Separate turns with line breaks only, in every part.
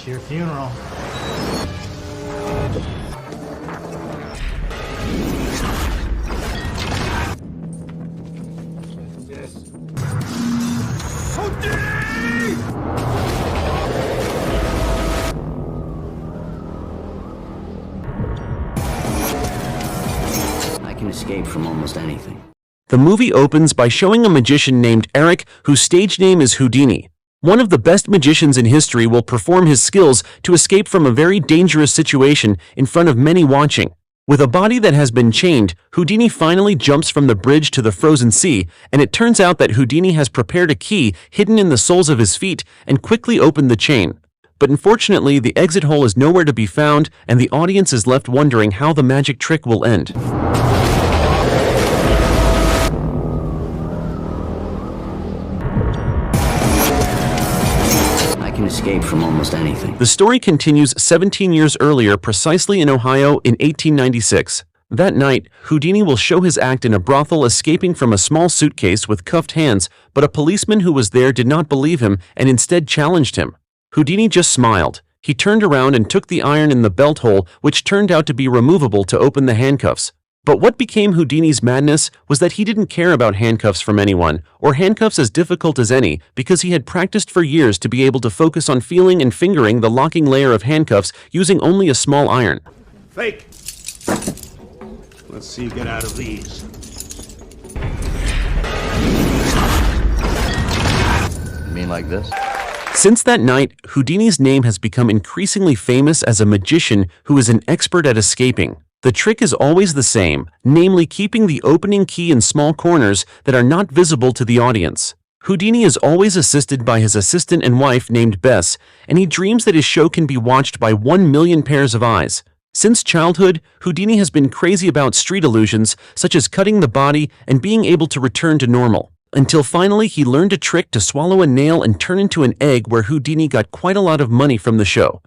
It's your funeral.
I can escape from almost anything.
The movie opens by showing a magician named Eric, whose stage name is Houdini. One of the best magicians in history will perform his skills to escape from a very dangerous situation in front of many watching. With a body that has been chained, Houdini finally jumps from the bridge to the frozen sea, and it turns out that Houdini has prepared a key hidden in the soles of his feet and quickly opened the chain. But unfortunately, the exit hole is nowhere to be found, and the audience is left wondering how the magic trick will end.
Escape from almost anything.
The story continues 17 years earlier, precisely in Ohio in 1896. That night, Houdini will show his act in a brothel, escaping from a small suitcase with cuffed hands, but a policeman who was there did not believe him and instead challenged him. Houdini just smiled. He turned around and took the iron in the belt hole, which turned out to be removable to open the handcuffs. But what became Houdini's madness was that he didn't care about handcuffs from anyone, or handcuffs as difficult as any, because he had practiced for years to be able to focus on feeling and fingering the locking layer of handcuffs using only a small iron.
Fake! Let's see you get out of these.
You mean like this?
Since that night, Houdini's name has become increasingly famous as a magician who is an expert at escaping. The trick is always the same, namely keeping the opening key in small corners that are not visible to the audience. Houdini is always assisted by his assistant and wife named Bess, and he dreams that his show can be watched by 1 million pairs of eyes. Since childhood, Houdini has been crazy about street illusions, such as cutting the body and being able to return to normal. Until finally he learned a trick to swallow a nail and turn into an egg, where Houdini got quite a lot of money from the show.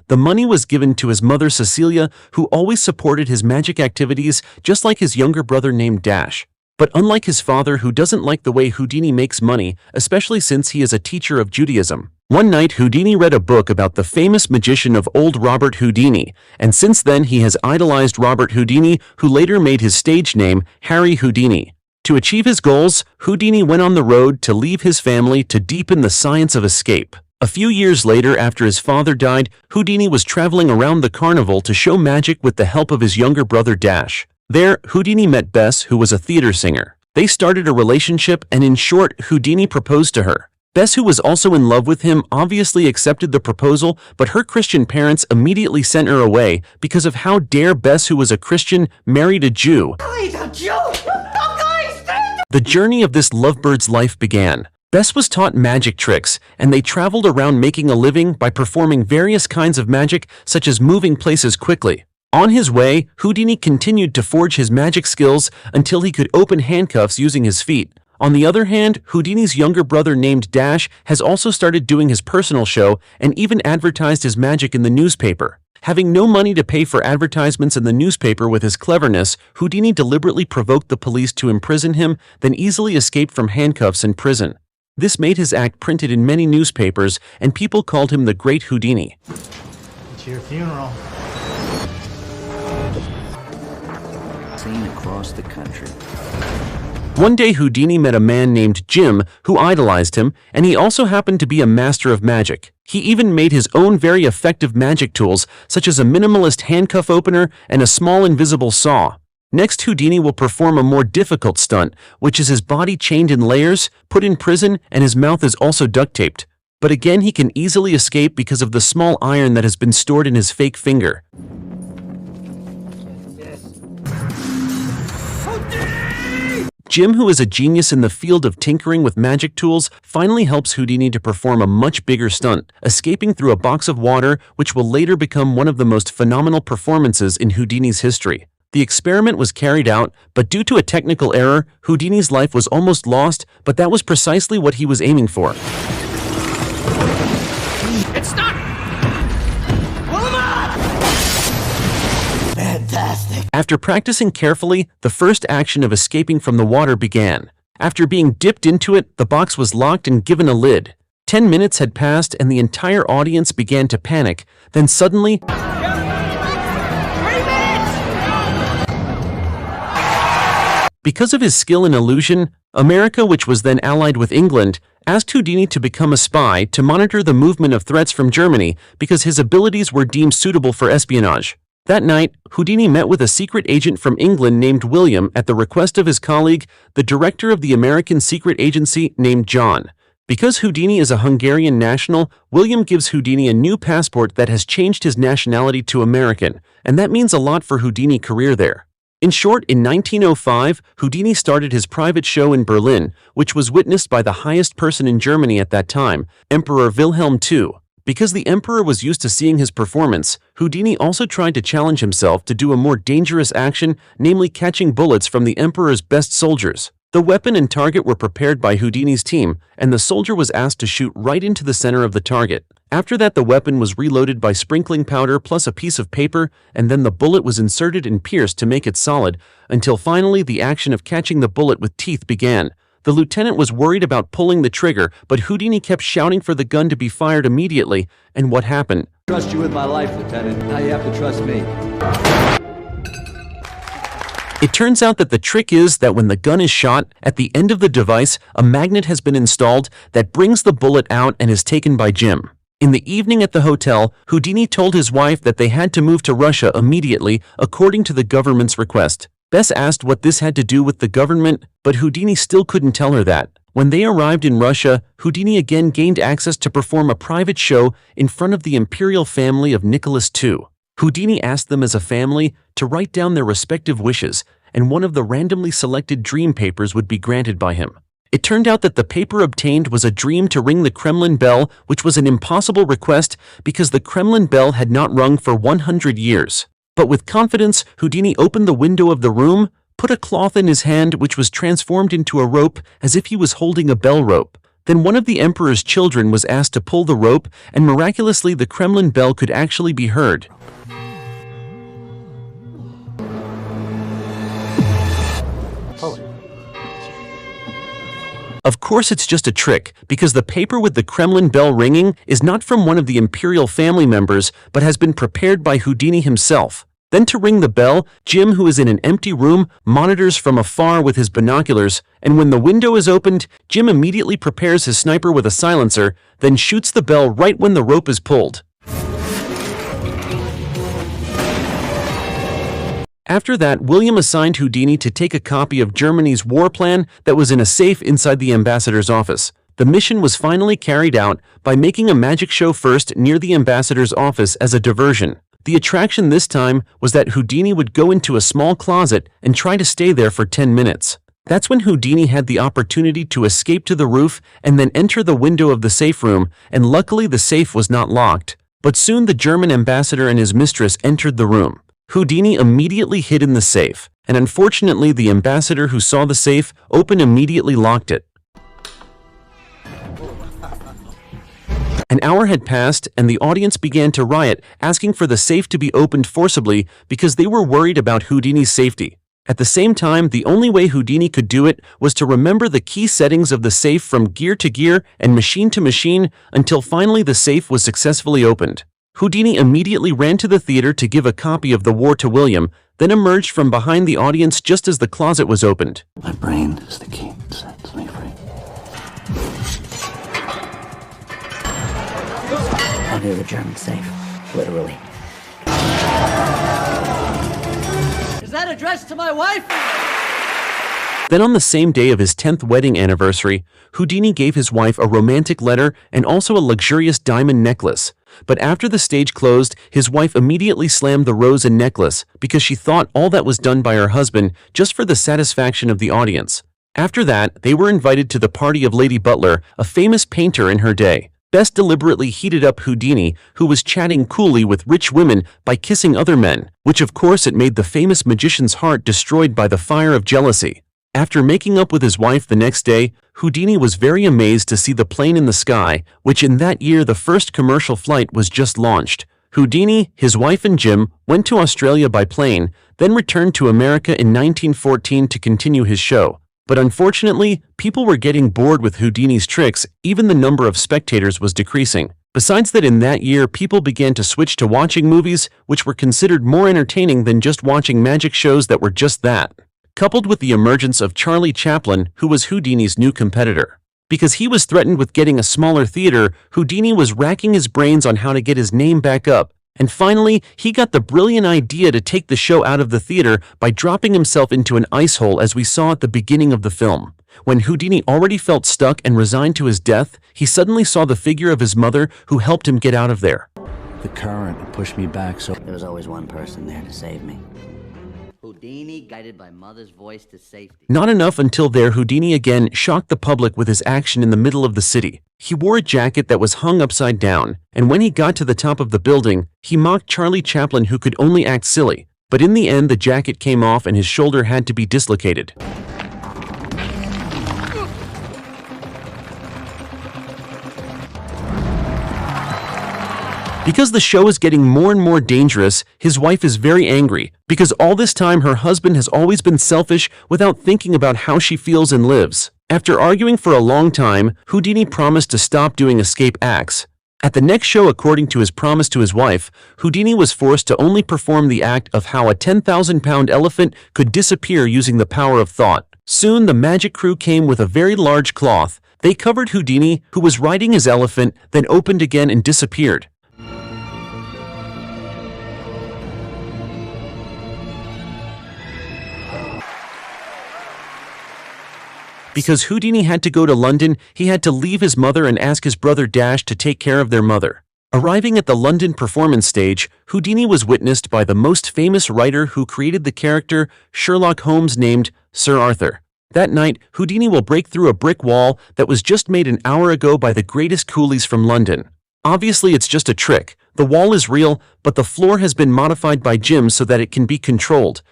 The money was given to his mother Cecilia, who always supported his magic activities, just like his younger brother named Dash. But unlike his father, who doesn't like the way Houdini makes money, especially since he is a teacher of Judaism. One night, Houdini read a book about the famous magician of old, Robert Houdini, and since then he has idolized Robert Houdini, who later made his stage name Harry Houdini. To achieve his goals, Houdini went on the road to leave his family to deepen the science of escape. A few years later, after his father died, Houdini was traveling around the carnival to show magic with the help of his younger brother Dash. There, Houdini met Bess, who was a theater singer. They started a relationship, and in short, Houdini proposed to her. Bess, who was also in love with him, obviously accepted the proposal, but her Christian parents immediately sent her away because of how dare Bess, who was a Christian, married a Jew. The journey of this lovebird's life began. Bess was taught magic tricks, and they traveled around making a living by performing various kinds of magic, such as moving places quickly. On his way, Houdini continued to forge his magic skills until he could open handcuffs using his feet. On the other hand, Houdini's younger brother named Dash has also started doing his personal show and even advertised his magic in the newspaper. Having no money to pay for advertisements in the newspaper with his cleverness, Houdini deliberately provoked the police to imprison him, then easily escaped from handcuffs in prison. This made his act printed in many newspapers, and people called him the Great Houdini.
It's your funeral.
Seen across the country.
One day Houdini met a man named Jim who idolized him, and he also happened to be a master of magic. He even made his own very effective magic tools, such as a minimalist handcuff opener and a small invisible saw. Next, Houdini will perform a more difficult stunt, which is his body chained in layers, put in prison, and his mouth is also duct taped. But again, he can easily escape because of the small iron that has been stored in his fake finger. Jim, who is a genius in the field of tinkering with magic tools, finally helps Houdini to perform a much bigger stunt, escaping through a box of water, which will later become one of the most phenomenal performances in Houdini's history. The experiment was carried out, but due to a technical error, Houdini's life was almost lost, but that was precisely what he was aiming for.
It's stuck! Pull him up!
Fantastic.
After practicing carefully, the first action of escaping from the water began. After being dipped into it, the box was locked and given a lid. 10 minutes had passed and the entire audience began to panic. Then suddenly, because of his skill in illusion, America, which was then allied with England, asked Houdini to become a spy to monitor the movement of threats from Germany because his abilities were deemed suitable for espionage. That night, Houdini met with a secret agent from England named William at the request of his colleague, the director of the American secret agency named John. Because Houdini is a Hungarian national, William gives Houdini a new passport that has changed his nationality to American, and that means a lot for Houdini's career there. In short, in 1905, Houdini started his private show in Berlin, which was witnessed by the highest person in Germany at that time, Emperor Wilhelm II. Because the emperor was used to seeing his performance, Houdini also tried to challenge himself to do a more dangerous action, namely catching bullets from the emperor's best soldiers. The weapon and target were prepared by Houdini's team, and the soldier was asked to shoot right into the center of the target. After that, the weapon was reloaded by sprinkling powder plus a piece of paper, and then the bullet was inserted and pierced to make it solid, until finally the action of catching the bullet with teeth began. The lieutenant was worried about pulling the trigger, but Houdini kept shouting for the gun to be fired immediately, and what happened?
Trust you with my life, Lieutenant. Now you have to trust me.
It turns out that the trick is that when the gun is shot, at the end of the device, a magnet has been installed that brings the bullet out and is taken by Jim. In the evening at the hotel, Houdini told his wife that they had to move to Russia immediately, according to the government's request. Bess asked what this had to do with the government, but Houdini still couldn't tell her that. When they arrived in Russia, Houdini again gained access to perform a private show in front of the imperial family of Nicholas II. Houdini asked them as a family to write down their respective wishes, and one of the randomly selected dream papers would be granted by him. It turned out that the paper obtained was a dream to ring the Kremlin bell, which was an impossible request because the Kremlin bell had not rung for 100 years. But with confidence, Houdini opened the window of the room, put a cloth in his hand which was transformed into a rope as if he was holding a bell rope. Then one of the emperor's children was asked to pull the rope, and miraculously the Kremlin bell could actually be heard. Of course it's just a trick, because the paper with the Kremlin bell ringing is not from one of the imperial family members, but has been prepared by Houdini himself. Then to ring the bell, Jim, who is in an empty room, monitors from afar with his binoculars, and when the window is opened, Jim immediately prepares his sniper with a silencer, then shoots the bell right when the rope is pulled. After that, William assigned Houdini to take a copy of Germany's war plan that was in a safe inside the ambassador's office. The mission was finally carried out by making a magic show first near the ambassador's office as a diversion. The attraction this time was that Houdini would go into a small closet and try to stay there for 10 minutes. That's when Houdini had the opportunity to escape to the roof and then enter the window of the safe room, and luckily the safe was not locked. But soon the German ambassador and his mistress entered the room. Houdini immediately hid in the safe, and unfortunately the ambassador who saw the safe open immediately locked it. An hour had passed and the audience began to riot, asking for the safe to be opened forcibly because they were worried about Houdini's safety. At the same time, the only way Houdini could do it was to remember the key settings of the safe from gear to gear and machine to machine until finally the safe was successfully opened. Houdini immediately ran to the theater to give a copy of The War to William, then emerged from behind the audience just as the closet was opened.
My brain is the key that sets me free. Under the German safe, literally.
Is that addressed to my wife?
Then on the same day of his 10th wedding anniversary, Houdini gave his wife a romantic letter and also a luxurious diamond necklace. But after the stage closed, his wife immediately slammed the rose and necklace because she thought all that was done by her husband just for the satisfaction of the audience. After that, they were invited to the party of Lady Butler, a famous painter in her day. Bess deliberately heated up Houdini, who was chatting coolly with rich women by kissing other men, which of course it made the famous magician's heart destroyed by the fire of jealousy. After making up with his wife the next day, Houdini was very amazed to see the plane in the sky, which in that year the first commercial flight was just launched. Houdini, his wife and Jim went to Australia by plane, then returned to America in 1914 to continue his show. But unfortunately, people were getting bored with Houdini's tricks, even the number of spectators was decreasing. Besides that, in that year, people began to switch to watching movies, which were considered more entertaining than just watching magic shows that were just that. Coupled with the emergence of Charlie Chaplin, who was Houdini's new competitor. Because he was threatened with getting a smaller theater, Houdini was racking his brains on how to get his name back up. And finally, he got the brilliant idea to take the show out of the theater by dropping himself into an ice hole, as we saw at the beginning of the film. When Houdini already felt stuck and resigned to his death, he suddenly saw the figure of his mother who helped him get out of there.
The current pushed me back, so there was always one person there to save me.
Houdini guided by mother's voice to safety.
Not enough until there, Houdini again shocked the public with his action in the middle of the city. He wore a jacket that was hung upside down, and when he got to the top of the building, he mocked Charlie Chaplin, who could only act silly. But in the end, the jacket came off and his shoulder had to be dislocated. Because the show is getting more and more dangerous, his wife is very angry, because all this time her husband has always been selfish without thinking about how she feels and lives. After arguing for a long time, Houdini promised to stop doing escape acts. At the next show, according to his promise to his wife, Houdini was forced to only perform the act of how a 10,000-pound elephant could disappear using the power of thought. Soon, the magic crew came with a very large cloth. They covered Houdini, who was riding his elephant, then opened again and disappeared. Because Houdini had to go to London, he had to leave his mother and ask his brother Dash to take care of their mother. Arriving at the London performance stage, Houdini was witnessed by the most famous writer who created the character Sherlock Holmes, named Sir Arthur. That night, Houdini will break through a brick wall that was just made an hour ago by the greatest coolies from London. Obviously, it's just a trick. The wall is real, but the floor has been modified by Jim so that it can be controlled.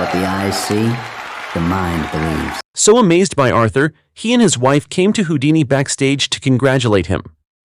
What the eyes see, the mind believes.
So amazed by Arthur, he and his wife came to Houdini backstage to congratulate him.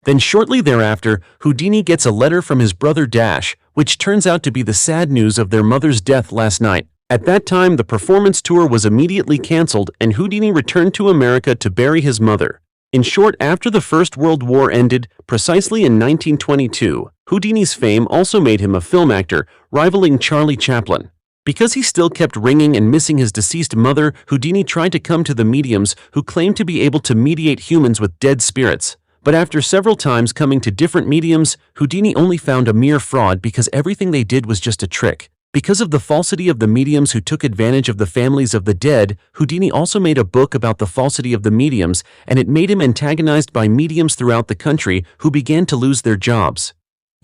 Then shortly thereafter, Houdini gets a letter from his brother Dash, which turns out to be the sad news of their mother's death last night. At that time, the performance tour was immediately canceled and Houdini returned to America to bury his mother. In short, after the First World War ended, precisely in 1922, Houdini's fame also made him a film actor, rivaling Charlie Chaplin. Because he still kept ringing and missing his deceased mother, Houdini tried to come to the mediums who claimed to be able to mediate humans with dead spirits. But after several times coming to different mediums, Houdini only found a mere fraud because everything they did was just a trick. Because of the falsity of the mediums who took advantage of the families of the dead, Houdini also made a book about the falsity of the mediums, and it made him antagonized by mediums throughout the country who began to lose their jobs.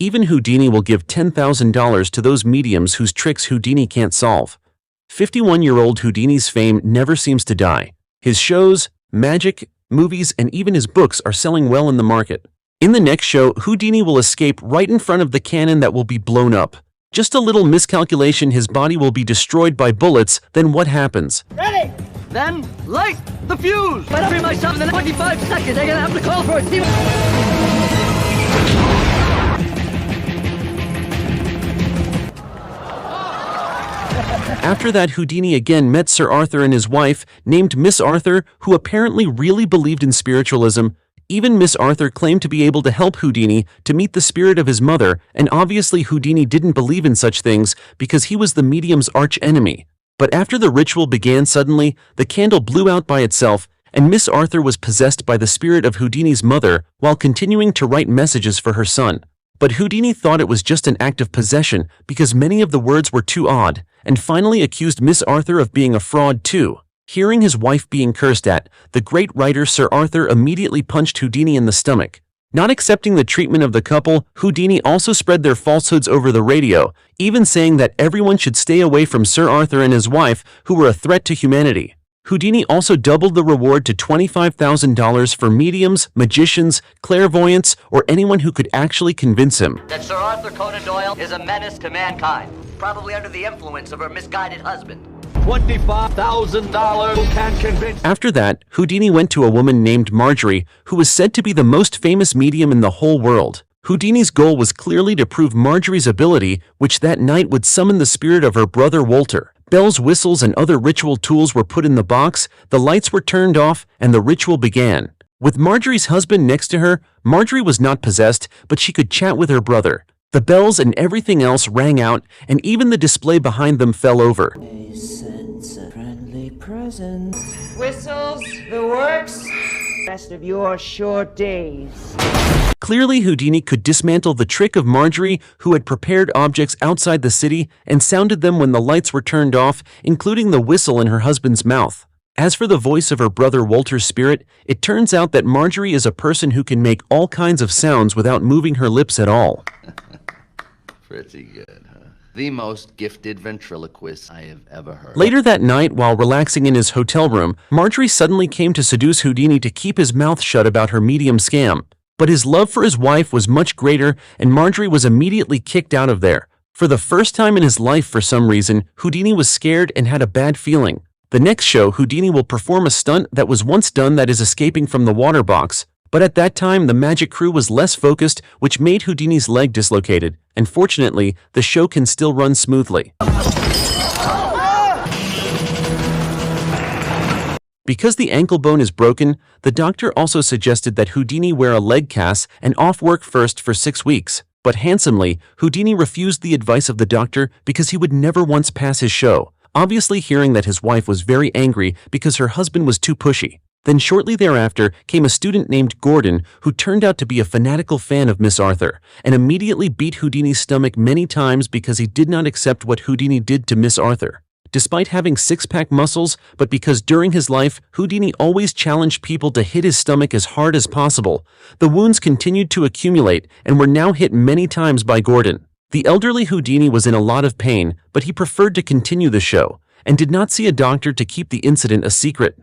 Even Houdini will give $10,000 to those mediums whose tricks Houdini can't solve. 51-year-old Houdini's fame never seems to die. His shows, magic, movies, and even his books are selling well in the market. In the next show, Houdini will escape right in front of the cannon that will be blown up. Just a little miscalculation, his body will be destroyed by bullets. Then what happens?
Ready! Then light the fuse! But I'll free myself in the 25 seconds. I'm gonna have to call for it.
After that, Houdini again met Sir Arthur and his wife, named Miss Arthur, who apparently really believed in spiritualism. Even Miss Arthur claimed to be able to help Houdini to meet the spirit of his mother, and obviously Houdini didn't believe in such things because he was the medium's arch enemy. But after the ritual began, suddenly, the candle blew out by itself, and Miss Arthur was possessed by the spirit of Houdini's mother while continuing to write messages for her son. But Houdini thought it was just an act of possession because many of the words were too odd, and finally accused Miss Arthur of being a fraud too. Hearing his wife being cursed at, the great writer Sir Arthur immediately punched Houdini in the stomach. Not accepting the treatment of the couple, Houdini also spread their falsehoods over the radio, even saying that everyone should stay away from Sir Arthur and his wife, who were a threat to humanity. Houdini also doubled the reward to $25,000 for mediums, magicians, clairvoyants, or anyone who could actually convince him
That Sir Arthur Conan Doyle is a menace to mankind, probably under the influence of her misguided husband. $25,000 can convince.
After that, Houdini went to a woman named Marjorie, who was said to be the most famous medium in the whole world. Houdini's goal was clearly to prove Marjorie's ability, which that night would summon the spirit of her brother Walter. Bells, whistles, and other ritual tools were put in the box, the lights were turned off, and the ritual began. With Marjorie's husband next to her, Marjorie was not possessed, but she could chat with her brother. The bells and everything else rang out, and even the display behind them fell over.
A sense of friendly presence.
Whistles, the works. Rest of your short days.
Clearly, Houdini could dismantle the trick of Marjorie, who had prepared objects outside the city and sounded them when the lights were turned off, including the whistle in her husband's mouth. As for the voice of her brother Walter's spirit, it turns out that Marjorie is a person who can make all kinds of sounds without moving her lips at all.
Pretty good, huh? The most gifted ventriloquist I have ever heard.
Later that night, while relaxing in his hotel room, Marjorie suddenly came to seduce Houdini to keep his mouth shut about her medium scam. But his love for his wife was much greater, and Marjorie was immediately kicked out of there. For the first time in his life, for some reason, Houdini was scared and had a bad feeling. The next show, Houdini will perform a stunt that was once done, that is escaping from the water box. But at that time, the magic crew was less focused, which made Houdini's leg dislocated, and fortunately, the show can still run smoothly. Because the ankle bone is broken, the doctor also suggested that Houdini wear a leg cast and off work first for 6 weeks. But handsomely, Houdini refused the advice of the doctor because he would never once pass his show, obviously hearing that his wife was very angry because her husband was too pushy. Then shortly thereafter came a student named Gordon who turned out to be a fanatical fan of Miss Arthur and immediately beat Houdini's stomach many times because he did not accept what Houdini did to Miss Arthur. Despite having six-pack muscles, but because during his life, Houdini always challenged people to hit his stomach as hard as possible, the wounds continued to accumulate and were now hit many times by Gordon. The elderly Houdini was in a lot of pain, but he preferred to continue the show and did not see a doctor to keep the incident a secret.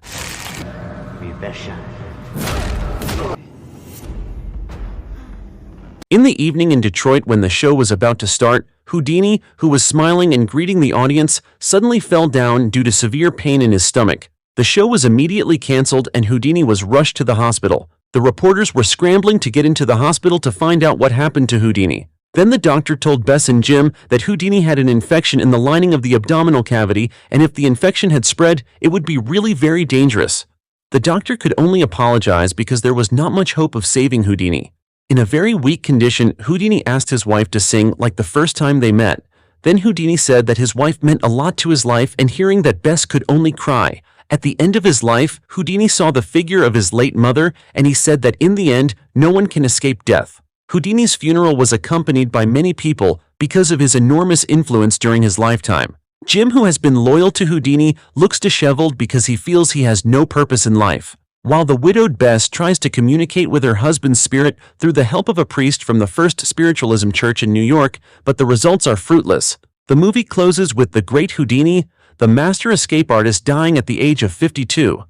In the evening in Detroit, when the show was about to start, Houdini, who was smiling and greeting the audience, suddenly fell down due to severe pain in his stomach. The show was immediately canceled and Houdini was rushed to the hospital. The reporters were scrambling to get into the hospital to find out what happened to Houdini. Then the doctor told Bess and Jim that Houdini had an infection in the lining of the abdominal cavity, and if the infection had spread, it would be really very dangerous. The doctor could only apologize because there was not much hope of saving Houdini. In a very weak condition, Houdini asked his wife to sing like the first time they met. Then Houdini said that his wife meant a lot to his life, and hearing that Bess could only cry. At the end of his life, Houdini saw the figure of his late mother, and he said that in the end, no one can escape death. Houdini's funeral was accompanied by many people because of his enormous influence during his lifetime. Jim, who has been loyal to Houdini, looks disheveled because he feels he has no purpose in life, while the widowed Bess tries to communicate with her husband's spirit through the help of a priest from the First Spiritualism Church in New York, but the results are fruitless. The movie closes with the great Houdini, the master escape artist, dying at the age of 52.